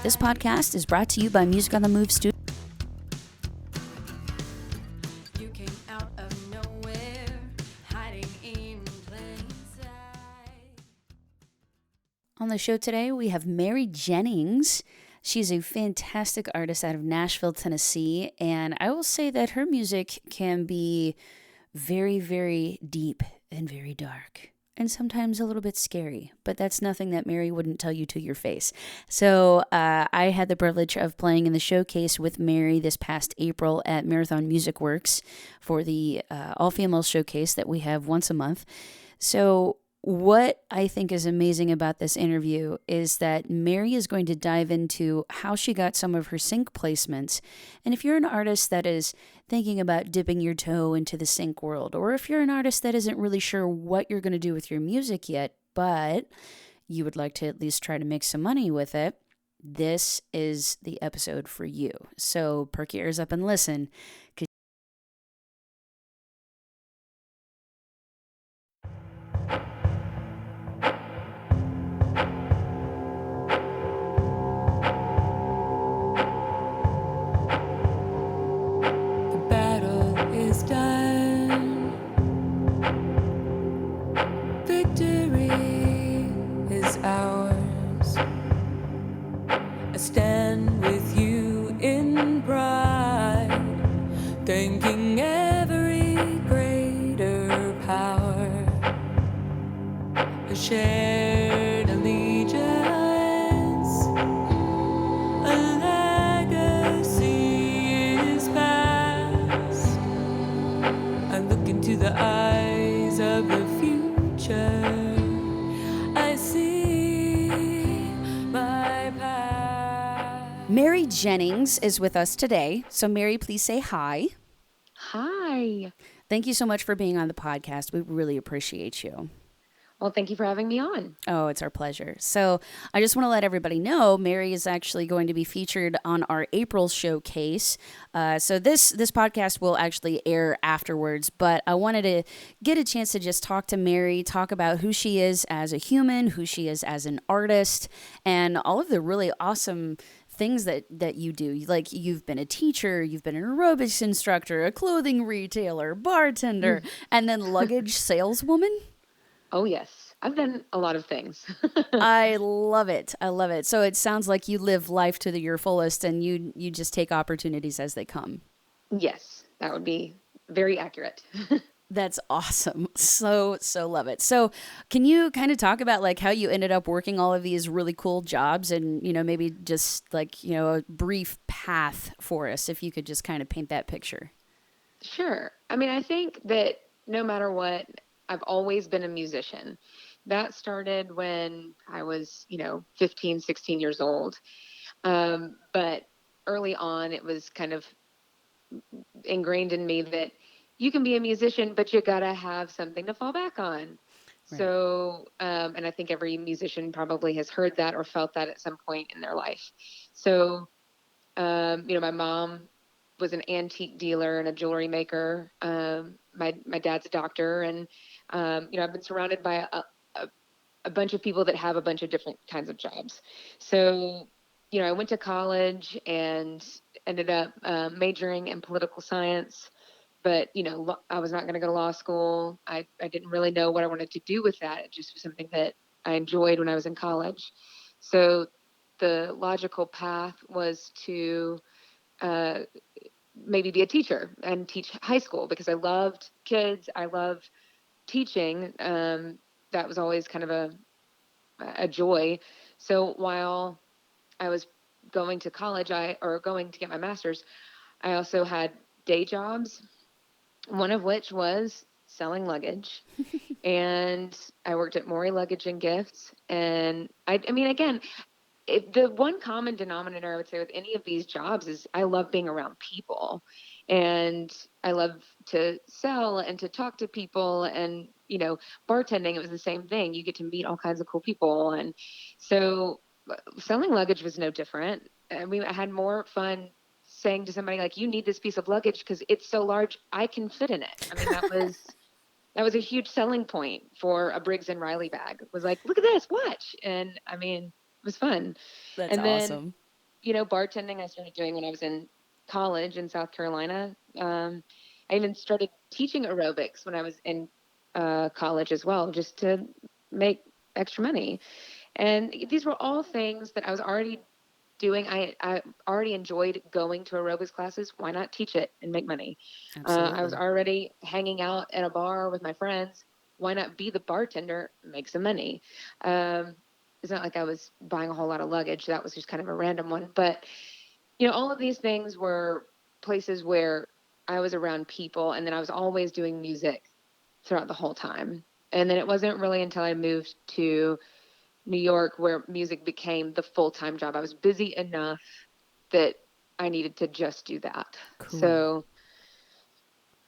This podcast is brought to you by Music on the Move Studio. You came out of nowhere, hiding in plain sight. On the show today, we have Mary Jennings. She's a fantastic artist out of Nashville, Tennessee, and I will say that her music can be very, very deep and very dark, and sometimes a little bit scary, but that's nothing that Mary wouldn't tell you to your face. So I had the privilege of playing in the showcase with Mary this past April at Marathon Music Works for the all-female showcase that we have once a month. So what I think is amazing about this interview is that Mary is going to dive into how she got some of her sync placements. And if you're an artist that is thinking about dipping your toe into the sync world, or if you're an artist that isn't really sure what you're going to do with your music yet, but you would like to at least try to make some money with it, this is the episode for you. So perk your ears up and listen. Mary Jennings is with us today. So Mary, please say hi. Hi. Thank you so much for being on the podcast. We really appreciate you. Well, thank you for having me on. Oh, it's our pleasure. So I just want to let everybody know Mary is actually going to be featured on our April showcase. So this podcast will actually air afterwards, but I wanted to get a chance to just talk to Mary, talk about who she is as a human, who she is as an artist, and all of the really awesome things that you do. Like, you've been a teacher, you've been an aerobics instructor, a clothing retailer, bartender, and then luggage saleswoman. Oh, yes. I've done a lot of things. I love it. I love it. So it sounds like you live life to your fullest, and you just take opportunities as they come. Yes, that would be very accurate. That's awesome. So love it. So can you kind of talk about like how you ended up working all of these really cool jobs, and, you know, maybe just like, you know, a brief path for us, if you could just kind of paint that picture? Sure. I mean, I think that no matter what, I've always been a musician. That started when I was, 15, 16 years old. But early on, it was kind of ingrained in me that you can be a musician, but you got to have something to fall back on. Right. So, and I think every musician probably has heard that or felt that at some point in their life. So, my mom was an antique dealer and a jewelry maker. My dad's a doctor, and I've been surrounded by a bunch of people that have a bunch of different kinds of jobs. So, I went to college and ended up majoring in political science, but, I was not going to go to law school. I didn't really know what I wanted to do with that. It just was something that I enjoyed when I was in college. So the logical path was to maybe be a teacher and teach high school, because I loved kids. I loved teaching. That was always kind of a joy. So while I was going to college, going to get my master's, I also had day jobs, one of which was selling luggage. And I worked at Maury Luggage and Gifts. And I mean, again, the one common denominator I would say with any of these jobs is I love being around people, and I love to sell and to talk to people, and, bartending, it was the same thing. You get to meet all kinds of cool people. And so selling luggage was no different. I mean, I had more fun saying to somebody like, you need this piece of luggage because it's so large, I can fit in it. I mean, that was a huge selling point for a Briggs and Riley bag. It was like, look at this, watch. And I mean, it was fun. That's and then, awesome. bartending I started doing when I was in college in South Carolina. I even started teaching aerobics when I was in college as well, just to make extra money. And these were all things that I was already doing. I already enjoyed going to aerobics classes. Why not teach it and make money? I was Absolutely. already hanging out at a bar with my friends. Why not be the bartender, make some money? Um, it's not like I was buying a whole lot of luggage. That was just kind of a random one. But, all of these things were places where I was around people, and then I was always doing music throughout the whole time. And then it wasn't really until I moved to New York where music became the full-time job. I was busy enough that I needed to just do that. Cool. So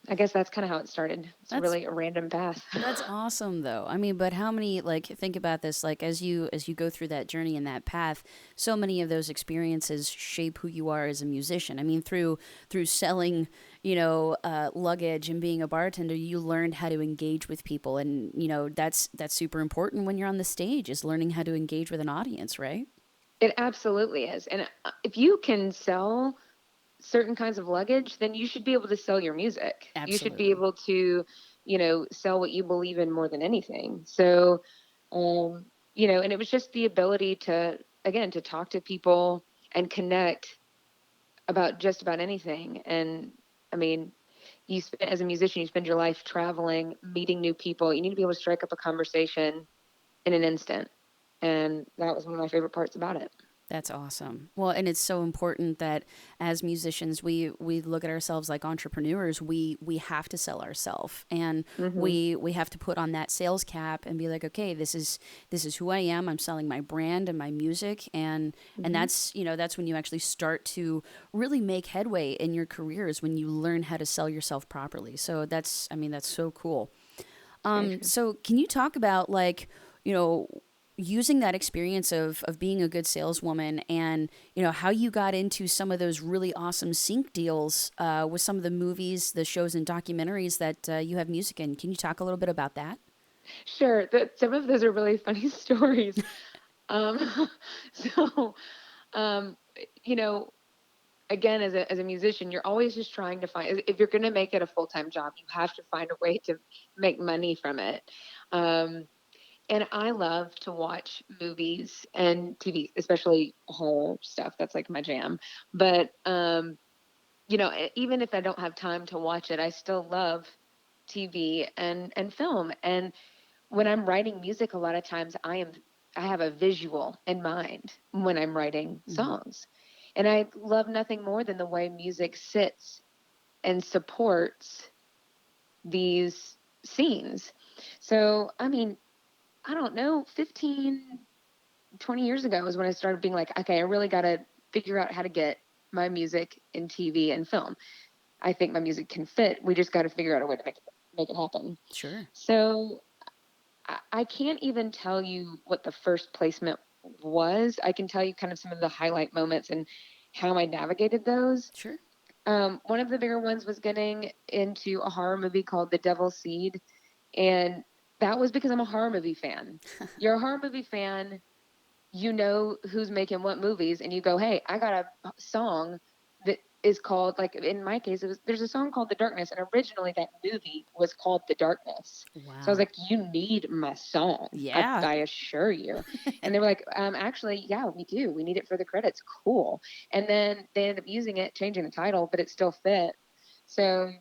I guess that's kind of how it started. It's That's really a random path. That's awesome though. I mean, but how many like think about this like as you go through that journey and that path, so many of those experiences shape who you are as a musician. I mean, through selling, luggage and being a bartender, you learned how to engage with people and, that's super important when you're on the stage is learning how to engage with an audience, right? It absolutely is. And if you can sell certain kinds of luggage, then you should be able to sell your music. You should be Absolutely. able to, sell what you believe in more than anything. So, um, and it was just the ability to, again, to talk to people and connect about just about anything. And I mean, as a musician, you spend your life traveling, meeting new people. You need to be able to strike up a conversation in an instant. And that was one of my favorite parts about it. That's awesome. Well, and it's so important that as musicians, we look at ourselves like entrepreneurs. We have to sell ourselves, and Hmm. we have to put on that sales cap and be like, okay, this is who I am. I'm selling my brand and my music, and Hmm. that's when you actually start to really make headway in your careers when you learn how to sell yourself properly. So I mean, that's so cool. It's very true. So can you talk about like, you know, using that experience of being a good saleswoman and, how you got into some of those really awesome sync deals with some of the movies, the shows and documentaries that you have music in. Can you talk a little bit about that? Sure. Some of those are really funny stories. Um, so, um, you know, again, as a musician, you're always just trying to find, if you're going to make it a full-time job, you have to find a way to make money from it. Um, and I love to watch movies and TV, especially horror stuff. That's like my jam. But, even if I don't have time to watch it, I still love TV and film. And when I'm writing music, a lot of times I have a visual in mind when I'm writing Mm-hmm. songs. And I love nothing more than the way music sits and supports these scenes. So, I mean, I don't know, 15, 20 years ago is when I started being like, okay, I really got to figure out how to get my music in TV and film. I think my music can fit. We just got to figure out a way to make it happen. Sure. So I can't even tell you what the first placement was. I can tell you kind of some of the highlight moments and how I navigated those. Sure. One of the bigger ones was getting into a horror movie called The Devil's Seed. And that was because I'm a horror movie fan. You're a horror movie fan, you know who's making what movies, and you go, hey, I got a song that is called, like in my case, there's a song called The Darkness, and originally that movie was called The Darkness. So I was Wow. like, you need my song, Yeah. I assure you. And they were like, actually, yeah, we do. We need it for the credits. Cool. And then they ended up using it, changing the title, but it still fit. So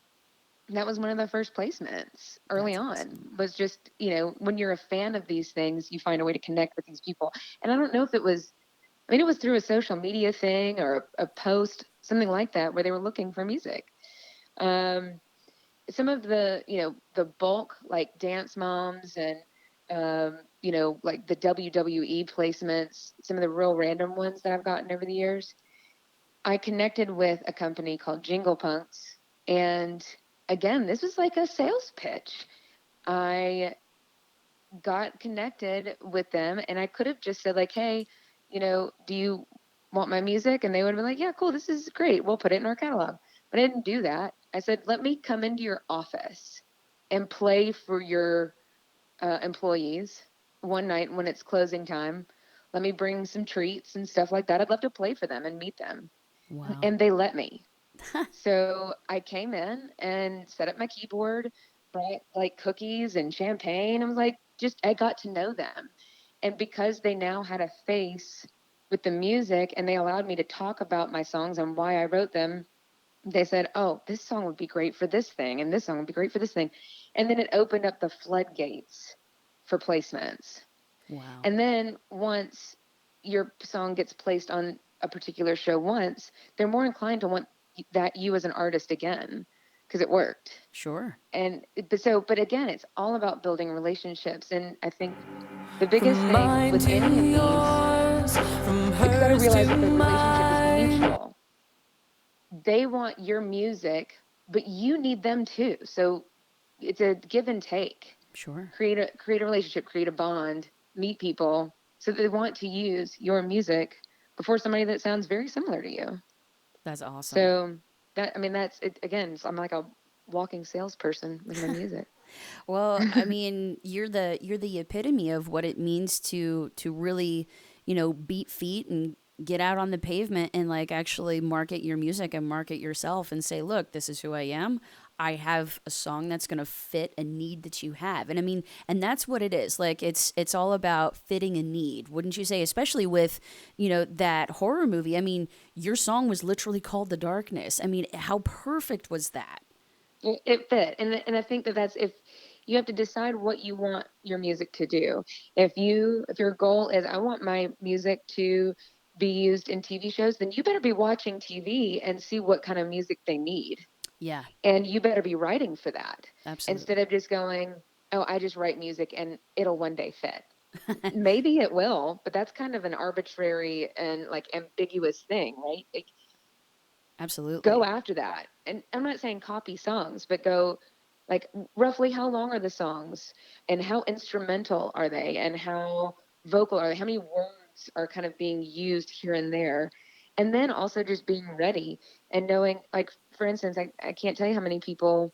that was one of the first placements early That's on. awesome. Was just, when you're a fan of these things, you find a way to connect with these people. And I don't know if it was, I mean, it was through a social media thing or a post, something like that, where they were looking for music. um some of the, the bulk, like Dance Moms and, like the WWE placements, some of the real random ones that I've gotten over the years, I connected with a company called Jingle Punks. And again, this was like a sales pitch. I got connected with them, and I could have just said, like, hey, do you want my music? And they would have been like, yeah, cool, this is great. We'll put it in our catalog. But I didn't do that. I said, let me come into your office and play for your employees one night when it's closing time. let me bring some treats and stuff like that. I'd love to play for them and meet them. Wow. And they let me. So I came in and set up my keyboard, brought like cookies and champagne. I was like, I got to know them. And because they now had a face with the music and they allowed me to talk about my songs and why I wrote them, they said, oh, this song would be great for this thing. And this song would be great for this thing. And then it opened up the floodgates for placements. Wow. And then once your song gets placed on a particular show once, they're more inclined to want that you as an artist again because it worked. Sure. But again, it's all about building relationships. And I think the biggest thing with any of these, you got to realize that the relationship is mutual. They want your music, but you need them too. So it's a give and take. Sure. Create a relationship, create a bond, meet people, so they want to use your music before somebody that sounds very similar to you. That's awesome. So that's it. Again, I'm like a walking salesperson with my music. Well, I mean, you're the epitome of what it means to really, beat feet and get out on the pavement and like actually market your music and market yourself and say, look, this is who I am. I have a song that's going to fit a need that you have. And I mean, and that's what it is. Like it's all about fitting a need. Wouldn't you say, especially with, that horror movie? I mean, your song was literally called The Darkness. I mean, how perfect was that? It fit. And I think that's if you have to decide what you want your music to do. If your goal is, I want my music to be used in TV shows, then you better be watching TV and see what kind of music they need. Yeah. And you better be writing for that. Absolutely. Instead of just going, oh, I just write music and it'll one day fit. Maybe it will, but that's kind of an arbitrary and like ambiguous thing, right? Like, absolutely. go after that. And I'm not saying copy songs, but go like roughly how long are the songs and how instrumental are they and how vocal are they? How many words are kind of being used here and there? And then also just being ready and knowing, like, for instance, I can't tell you how many people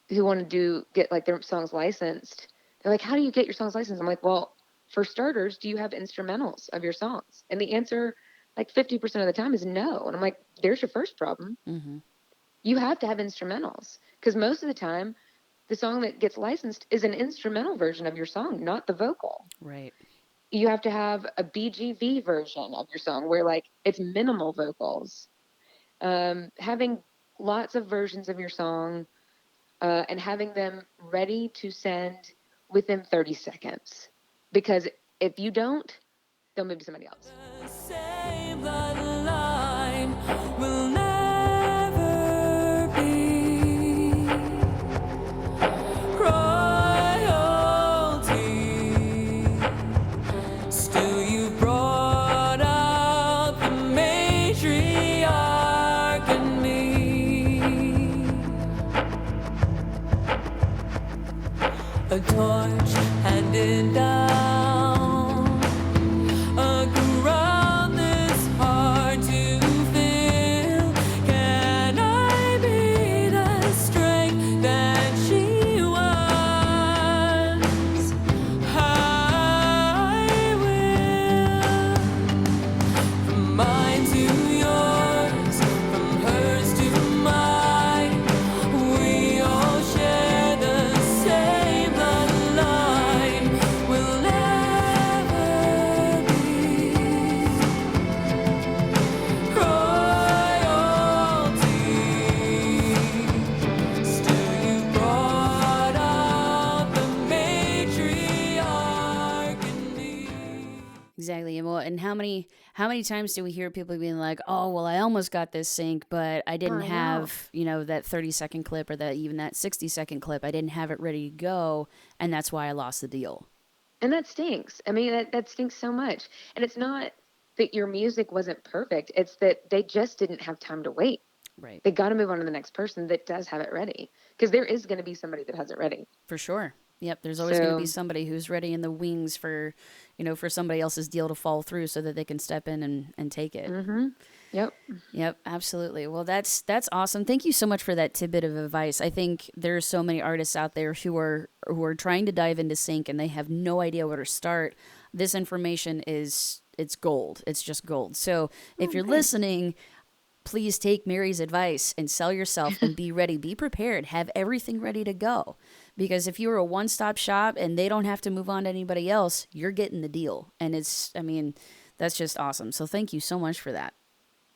who want to get like their songs licensed. They're like, how do you get your songs licensed? I'm like, well, for starters, do you have instrumentals of your songs? And the answer, like 50% of the time, is no. And I'm like, there's your first problem. Mm-hmm. You have to have instrumentals because most of the time, the song that gets licensed is an instrumental version of your song, not the vocal. Right. You have to have a BGV version of your song where like it's minimal vocals. Having lots of versions of your song and having them ready to send within 30 seconds. Because if you don't, they'll move to somebody else. Same line will never be royalty. Still you brought out the matriarch in me. A torch handed down. Exactly. And how many times do we hear people being like, "Oh, well, I almost got this sync, but I didn't have, that 30-second clip or that 60-second clip. I didn't have it ready to go, and that's why I lost the deal." And that stinks. I mean, that stinks so much. And it's not that your music wasn't perfect. It's that they just didn't have time to wait. Right. They got to move on to the next person that does have it ready, because there is going to be somebody that has it ready. For sure. Yep. There's always going to be somebody who's ready in the wings for somebody else's deal to fall through so that they can step in and take it. Mm-hmm. Yep. Absolutely. Well, that's awesome. Thank you so much for that tidbit of advice. I think there's so many artists out there who are trying to dive into sync and they have no idea where to start. this information it's gold. It's just gold. So if Oh, you're thanks. listening, please take Mary's advice and sell yourself and be ready, be prepared, have everything ready to go. Because if you're a one stop shop and they don't have to move on to anybody else, you're getting the deal. And that's just awesome. So thank you so much for that.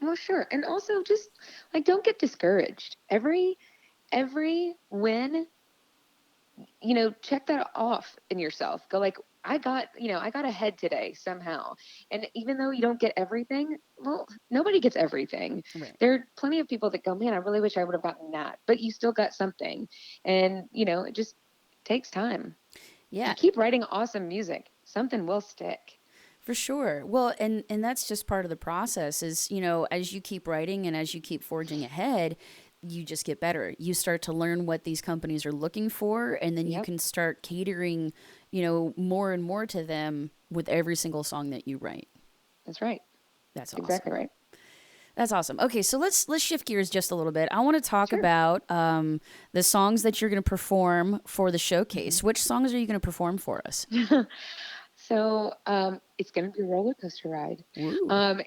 Well, sure. And also just like don't get discouraged. Every win, check that off in yourself. Go like, I got ahead today somehow. And even though you don't get everything, well, nobody gets everything. Right. There are plenty of people that go, man, I really wish I would have gotten that, but you still got something. And, it just takes time. If you Yeah, keep writing awesome music, something will stick. for sure. Well, and that's just part of the process is, as you keep writing and as you keep forging ahead, you just get better. You start to learn what these companies are looking for, and then you Yep, can start catering, more and more to them with every single song that you write. that's right. That's Exactly awesome. right. That's awesome. Okay, so let's shift gears just a little bit. I want to talk Sure. about the songs that you're going to perform for the Mhm. showcase. Which songs are you going to perform for us? So it's going to be a roller coaster ride. Woo. I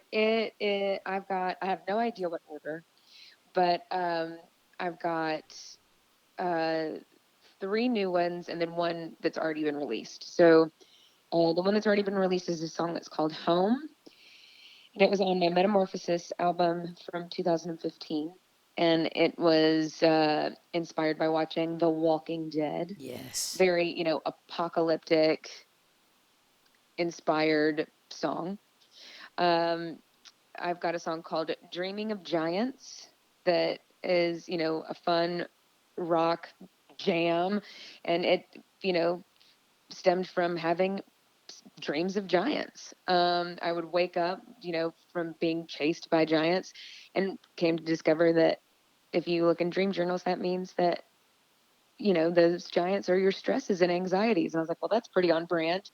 have no idea what order, but I've got uh, three new ones and then one that's already been released. So the one that's already been released is a song that's called Home. And it was on my Metamorphosis album from 2015. And it was inspired by watching The Walking Dead. Yes. Very, apocalyptic inspired song. Um, I've got a song called Dreaming of Giants that is, a fun rock jam. And it, you know, stemmed from having dreams of giants. I would wake up, from being chased by giants and came to discover that if you look in dream journals, that means that, those giants are your stresses and anxieties. And I was like, well, that's pretty on brand.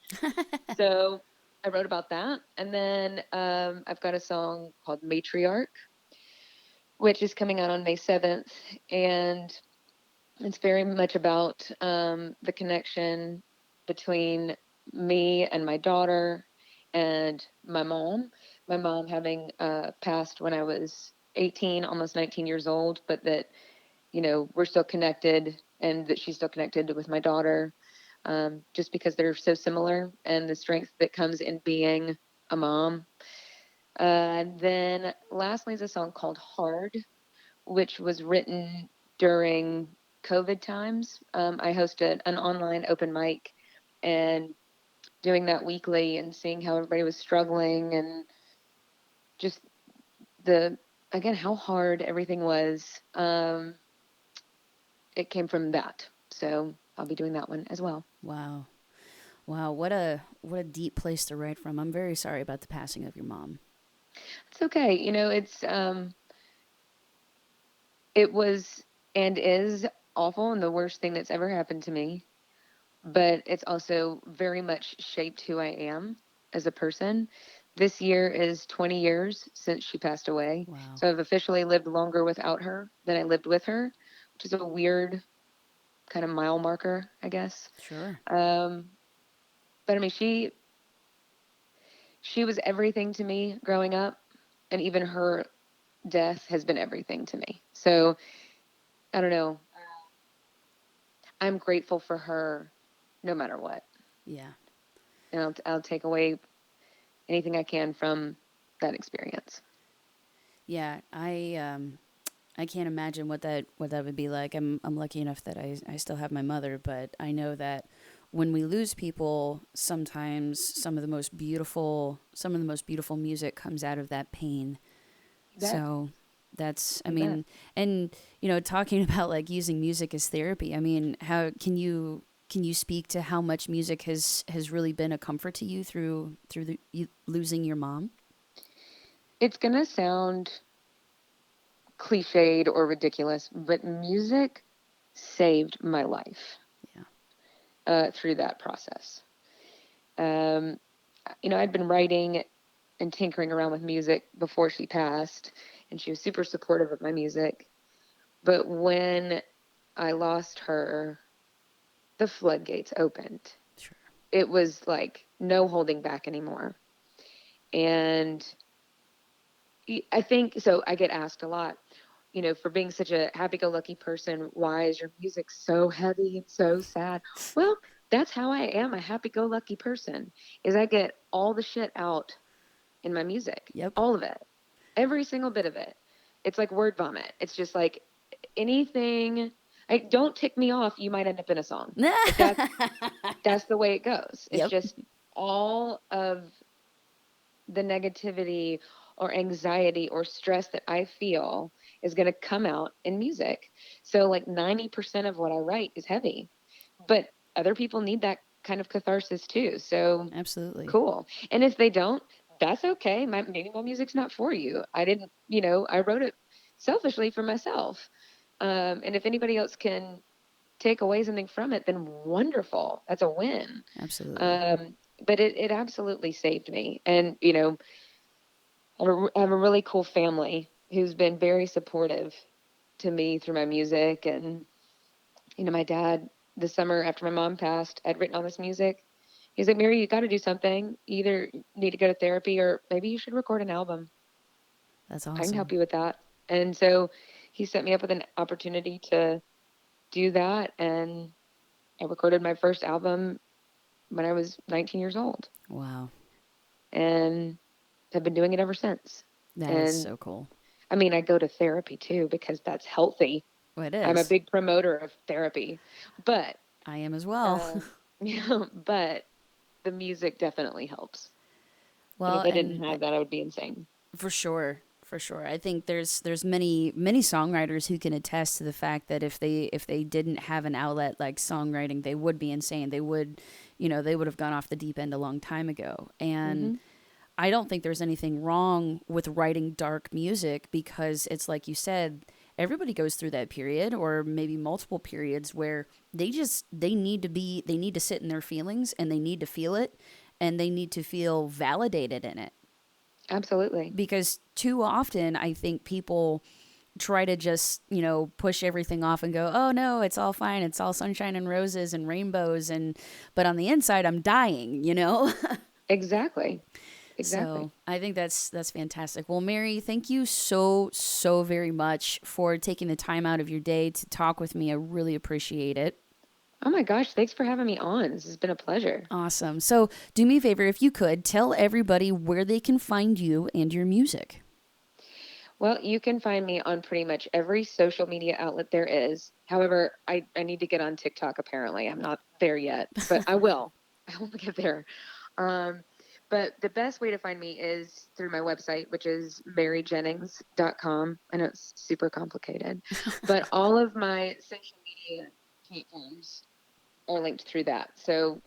So I wrote about that. And then I've got a song called Matriarch, which is coming out on May 7th. And it's very much about the connection between me and my daughter and my mom. My mom having passed when I was 18, almost 19 years old, but that, we're still connected and that she's still connected with my daughter just because they're so similar and the strength that comes in being a mom. Then lastly is a song called Hard, which was written during COVID times. I hosted an online open mic and doing that weekly and seeing how everybody was struggling and just again, how hard everything was. It came from that. So I'll be doing that one as well. Wow. Wow, what a deep place to write from. I'm very sorry about the passing of your mom. It's okay. It was and is awful and the worst thing that's ever happened to me. But it's also very much shaped who I am as a person. This year is 20 years since she passed away. Wow. So I've officially lived longer without her than I lived with her, which is a weird kind of mile marker, I guess. Sure. But I mean, she was everything to me growing up, and even her death has been everything to me. So I don't know. I'm grateful for her no matter what. Yeah. And I'll take away anything I can from that experience. Yeah, I can't imagine what that would be like. I'm lucky enough that I still have my mother, but I know that when we lose people, sometimes some of the most beautiful music comes out of that pain. You bet. So that's, I You bet. mean, and talking about like using music as therapy. I mean, how can you speak to how much music has really been a comfort to you through you losing your mom? It's going to sound cliched or ridiculous, but music saved my life Yeah. through that process. Um, I'd been writing and tinkering around with music before she passed, and she was super supportive of my music. But when I lost her, the floodgates opened. Sure. it was like no holding back anymore. And I think so. I get asked a lot, for being such a happy-go-lucky person, why is your music so heavy and so sad? Well, that's how I am a happy-go-lucky person, is I get all the shit out in my music. Yep. All of it. Every single bit of it. It's like word vomit. It's just like anything. Don't tick me off, you might end up in a song. Like that's the way it goes. It's Yep. just all of the negativity or anxiety or stress that I feel is going to come out in music. So like 90% of what I write is heavy, but other people need that kind of catharsis too. So Absolutely. cool. And if they don't, that's okay. Maybe my music's not for you. I didn't, I wrote it selfishly for myself. And if anybody else can take away something from it, then wonderful. That's a win. Absolutely. But it absolutely saved me. And, I have a really cool family who's been very supportive to me through my music. And, my dad, this summer after my mom passed, I'd written all this music. He's like, Mary, you got to do something. You either need to go to therapy or maybe you should record an album. That's I can awesome. help you with that. And so he set me up with an opportunity to do that. And I recorded my first album when I was 19 years old. Wow. And have been doing it ever since. That is so cool. I mean, I go to therapy too because that's healthy. Well, it is. I'm a big promoter of therapy, but I am as well. But the music definitely helps. Well, and if I didn't have that, I would be insane. For sure. For sure. I think there's many songwriters who can attest to the fact that if they didn't have an outlet like songwriting, they would be insane. They would, they would have gone off the deep end a long time ago. And I don't think there's anything wrong with writing dark music because it's like you said, everybody goes through that period or maybe multiple periods where they need to sit in their feelings and they need to feel it and they need to feel validated in it. Absolutely. Because too often I think people try to just, push everything off and go, oh no, it's all fine. It's all sunshine and roses and rainbows. But on the inside, I'm dying, Exactly. So I think that's fantastic. Well, Mary, thank you so very much for taking the time out of your day to talk with me. I really appreciate it. Oh my gosh, thanks for having me on. This has been a pleasure. Awesome. So do me a favor, if you could, tell everybody where they can find you and your music. Well, you can find me on pretty much every social media outlet there is. However, I need to get on TikTok, apparently. I'm not there yet, but I will. I will get there. But the best way to find me is through my website, which is maryjennings.com. I know it's super complicated, but all of my social media platforms are linked through that. So,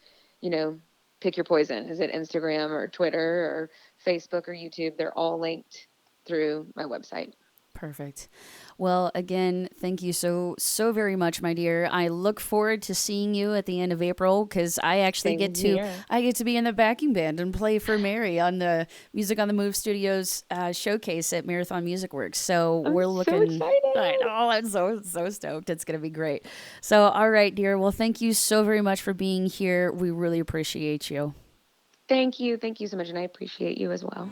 pick your poison. Is it Instagram or Twitter or Facebook or YouTube? They're all linked through my website. Perfect. Well, again, thank you so very much, my dear. I look forward to seeing you at the end of April because I actually get to be in the backing band and play for Mary on the Music on the Move Studios showcase at Marathon Music Works. So we're looking. So excited. I know, I'm so stoked. It's gonna be great. So, all right, dear. Well, thank you so very much for being here. We really appreciate you. Thank you so much, and I appreciate you as well.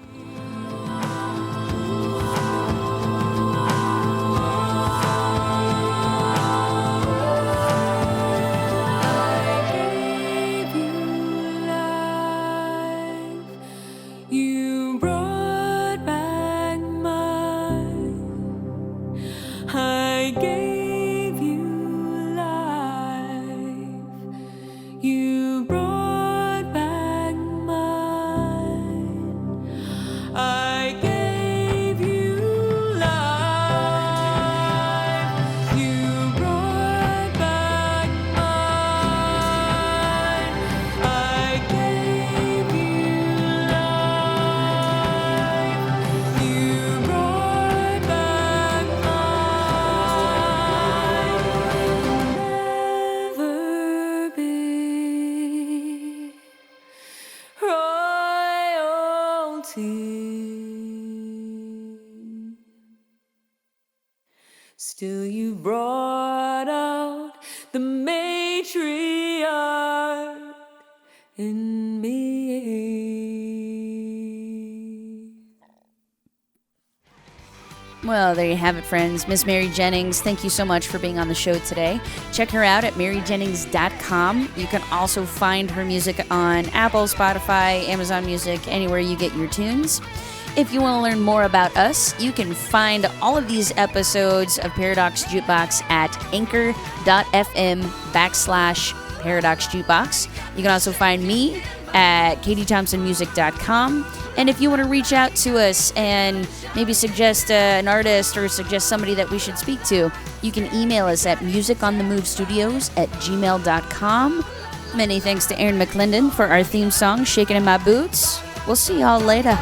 Still you brought out the matriarch Well, there you have it, friends. Miss Mary Jennings, thank you so much for being on the show today. Check her out at maryjennings.com. You can also find her music on Apple, Spotify, Amazon Music, anywhere you get your tunes. If you want to learn more about us, you can find all of these episodes of Paradox Jukebox at anchor.fm/Paradox Jukebox. You can also find me at CaitieThompsonMusic.com. And if you want to reach out to us and maybe suggest an artist or suggest somebody that we should speak to, you can email us at musiconthemovestudios@gmail.com. Many thanks to Aaron McClendon for our theme song, Shaking in My Boots. We'll see y'all later.